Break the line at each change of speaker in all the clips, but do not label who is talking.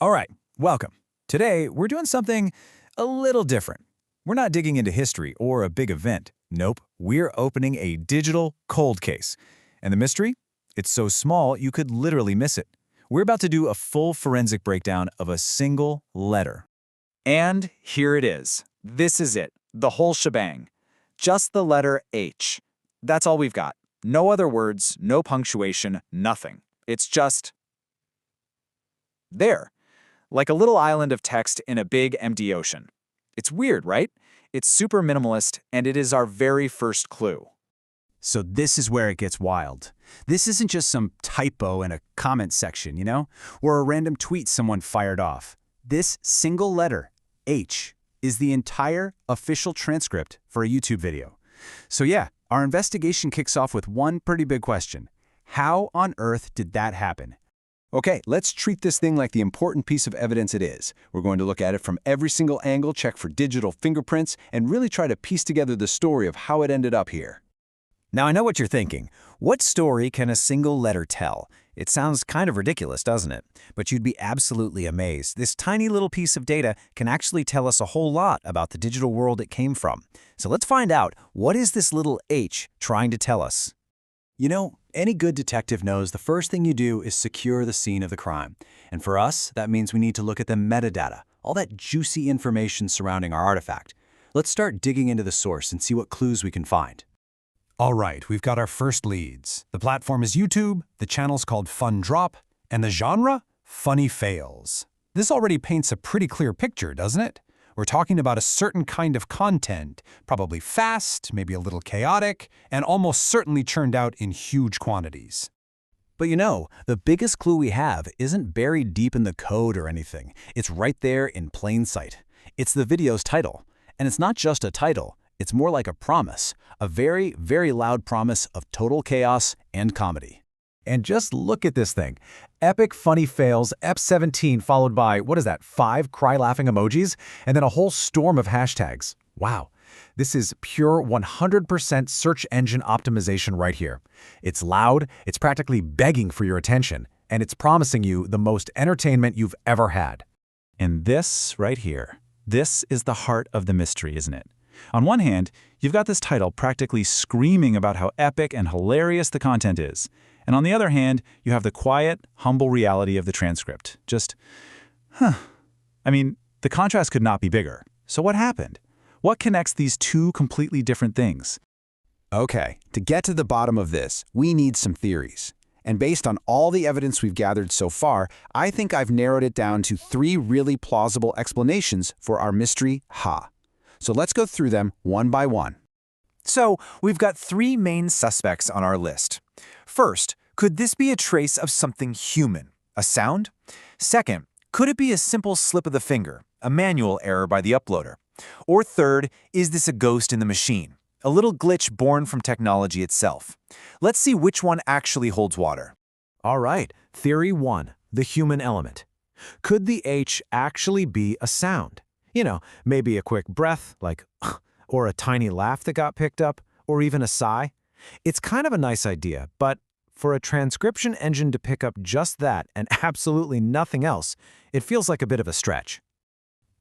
All right, welcome. Today, we're doing something a little different. We're not digging into history or a big event. Nope, we're opening a digital cold case. And the mystery? It's so small you could literally miss it. We're about to do a full forensic breakdown of a single letter.
And here it is. This is it, the whole shebang. Just the letter H. That's all we've got. No other words, no punctuation, nothing. It's just there, like a little island of text in a big empty ocean. It's weird, right? It's super minimalist, and it is our very first clue.
So this is where it gets wild. This isn't just some typo in a comment section, or a random tweet someone fired off. This single letter, H, is the entire official transcript for a YouTube video. So yeah, our investigation kicks off with one pretty big question. How on earth did that happen?
Okay, let's treat this thing like the important piece of evidence it is. We're going to look at it from every single angle, check for digital fingerprints, and really try to piece together the story of how it ended up here.
Now, I know what you're thinking. What story can a single letter tell? It sounds kind of ridiculous, doesn't it? But you'd be absolutely amazed. This tiny little piece of data can actually tell us a whole lot about the digital world it came from. So let's find out, what is this little H trying to tell us?
Any good detective knows the first thing you do is secure the scene of the crime. And for us, that means we need to look at the metadata, all that juicy information surrounding our artifact. Let's start digging into the source and see what clues we can find.
All right, we've got our first leads. The platform is YouTube, the channel's called Fun Drop, and the genre? Funny Fails. This already paints a pretty clear picture, doesn't it? We're talking about a certain kind of content, probably fast, maybe a little chaotic, and almost certainly churned out in huge quantities.
But the biggest clue we have isn't buried deep in the code or anything. It's right there in plain sight. It's the video's title. And it's not just a title. It's more like a promise, a very, very loud promise of total chaos and comedy. And just look at this thing. Epic Funny Fails, F17 followed by, 5 cry-laughing emojis, and then a whole storm of hashtags. Wow. This is pure 100% search engine optimization right here. It's loud, it's practically begging for your attention, and it's promising you the most entertainment you've ever had. And this right here, this is the heart of the mystery, isn't it? On one hand, you've got this title practically screaming about how epic and hilarious the content is. And on the other hand, you have the quiet, humble reality of the transcript. The contrast could not be bigger. So what happened? What connects these two completely different things?
Okay, to get to the bottom of this, we need some theories. And based on all the evidence we've gathered so far, I think I've narrowed it down to 3 really plausible explanations for our mystery, Ha. So let's go through them one by one.
So, we've got 3 main suspects on our list. First, could this be a trace of something human, a sound? Second, could it be a simple slip of the finger, a manual error by the uploader? Or third, is this a ghost in the machine, a little glitch born from technology itself? Let's see which one actually holds water.
All right, theory 1, the human element. Could the H actually be a sound? Maybe a quick breath, like or a tiny laugh that got picked up, or even a sigh. It's kind of a nice idea, but for a transcription engine to pick up just that and absolutely nothing else, it feels like a bit of a stretch.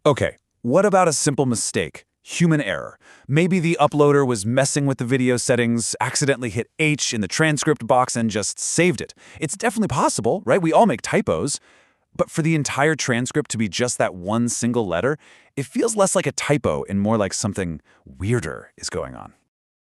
Okay, what about a simple mistake? Human error. Maybe the uploader was messing with the video settings, accidentally hit H in the transcript box and just saved it. It's definitely possible, right? We all make typos. But for the entire transcript to be just that one single letter, it feels less like a typo and more like something weirder is going on.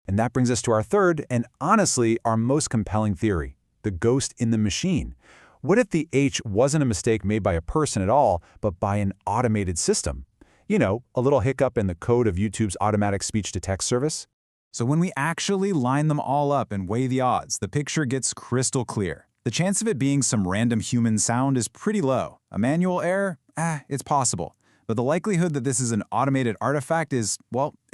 And that brings us to our third, and honestly, our most compelling theory, the ghost in the machine. What if the H wasn't a mistake made by a person at all, but by an automated system? A little hiccup in the code of YouTube's automatic speech-to-text service?
So when we actually line them all up and weigh the odds, the picture gets crystal clear. The chance of it being some random human sound is pretty low. A manual error? It's possible. But the likelihood that this is an automated artifact is,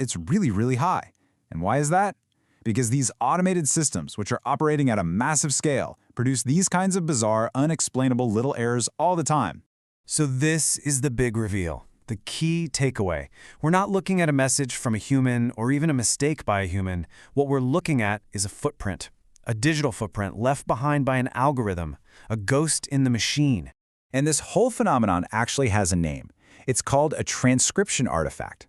it's really, really high. And why is that? Because these automated systems, which are operating at a massive scale, produce these kinds of bizarre, unexplainable little errors all the time. So this is the big reveal, the key takeaway. We're not looking at a message from a human or even a mistake by a human. What we're looking at is a footprint. A digital footprint left behind by an algorithm, a ghost in the machine.
And this whole phenomenon actually has a name. It's called a transcription artifact.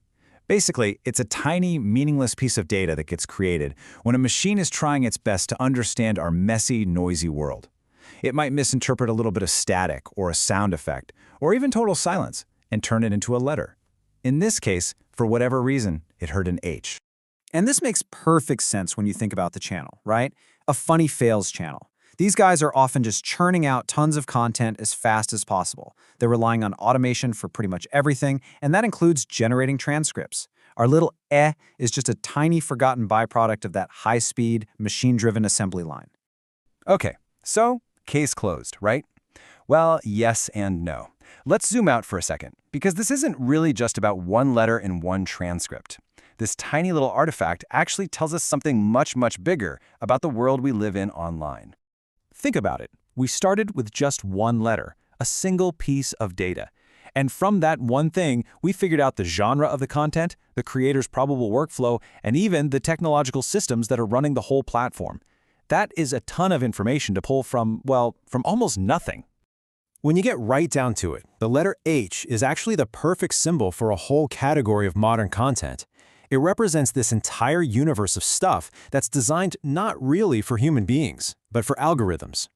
Basically, it's a tiny, meaningless piece of data that gets created when a machine is trying its best to understand our messy, noisy world. It might misinterpret a little bit of static or a sound effect, or even total silence, and turn it into a letter. In this case, for whatever reason, it heard an H. And this makes perfect sense when you think about the channel, right? A funny fails channel. These guys are often just churning out tons of content as fast as possible. They're relying on automation for pretty much everything, and that includes generating transcripts. Our little is just a tiny forgotten byproduct of that high-speed, machine-driven assembly line.
Okay, so case closed, right? Well, yes and no. Let's zoom out for a second, because this isn't really just about one letter in one transcript. This tiny little artifact actually tells us something much, much bigger about the world we live in online. Think about it. We started with just one letter, a single piece of data. And from that one thing, we figured out the genre of the content, the creator's probable workflow, and even the technological systems that are running the whole platform. That is a ton of information to pull from, well, from almost nothing.
When you get right down to it, the letter H is actually the perfect symbol for a whole category of modern content. It represents this entire universe of stuff that's designed not really for human beings, but for algorithms.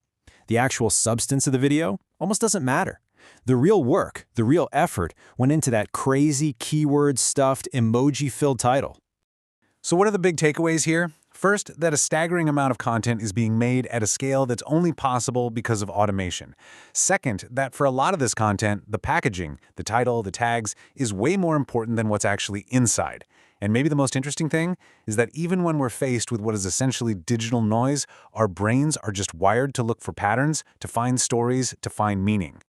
The actual substance of the video almost doesn't matter. The real work, the real effort, went into that crazy keyword-stuffed, emoji-filled title.
So what are the big takeaways here? First, that a staggering amount of content is being made at a scale that's only possible because of automation. Second, that for a lot of this content, the packaging, the title, the tags, is way more important than what's actually inside. And maybe the most interesting thing is that even when we're faced with what is essentially digital noise, our brains are just wired to look for patterns, to find stories, to find meaning.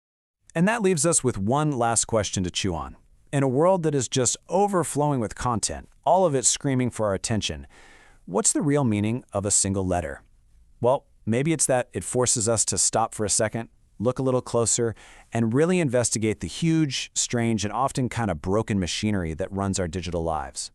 And that leaves us with one last question to chew on. In a world that is just overflowing with content, all of it screaming for our attention, what's the real meaning of a single letter? Well, maybe it's that it forces us to stop for a second, look a little closer, and really investigate the huge, strange, and often kind of broken machinery that runs our digital lives.